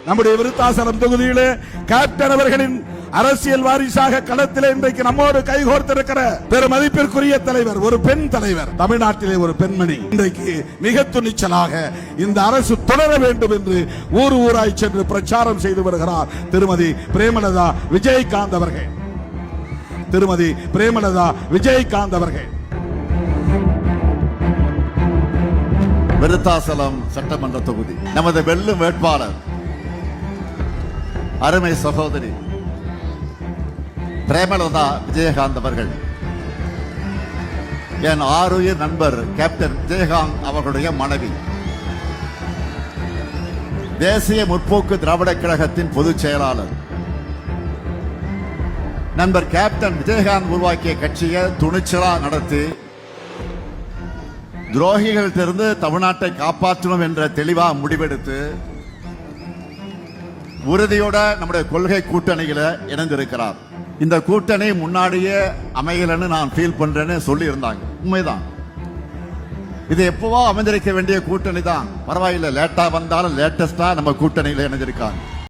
நம்முடைய விருத்தாசலம் தொகுதியிலே கேப்டன் அவர்களின் அரசியல் வாரிசாக களத்திலே இன்றைக்கு நம்மோடு கைகோர்த்திருக்கிற பெருமதிப்பிற்குரிய தலைவர், ஒரு பெண் தலைவர், தமிழ்நாட்டிலே ஒரு பெண்மணி இன்றைக்கு மிக துணிச்சலாக இந்த அரசு தொடர வேண்டும் என்று ஊர் ஊராய் சென்று பிரச்சாரம் செய்து வருகிறார் திருமதி பிரேமலதா விஜயகாந்த் அவர்கள். திருமதி பிரேமலதா விஜயகாந்த் அவர்கள் விருத்தாசலம் சட்டமன்ற தொகுதி நமது வெல்லும் வேட்பாளர் அருமை சகோதரி பிரேமலதா விஜயகாந்த் அவர்கள் என் ஆருயிர் நண்பர் கேப்டன் விஜயகாந்த் அவர்களுடைய மனைவி, தேசிய முற்போக்கு திராவிட கழகத்தின் பொதுச் செயலாளர். நண்பர் கேப்டன் விஜயகாந்த் உருவாக்கிய கட்சியை துணிச்சலா நடத்தி துரோகிகள் இருந்து தமிழ்நாட்டை காப்பாற்றணும் என்ற தெளிவா முடிவெடுத்து உறுதியோட நம்முடைய கொள்கை கூட்டணியில இணைந்திருக்கிறார். இந்த கூட்டணி முன்னாடியே அமையலன்னு நான் ஃபீல் பண்றேன்னு சொல்லி இருந்தாங்க. உண்மைதான், இது எப்பவோ அமைந்திருக்க வேண்டிய கூட்டணி தான். பரவாயில்லை, லேட்டா வந்தாலும் லேட்டஸ்டா நம்ம கூட்டணியில இணைஞ்சிருக்காங்க.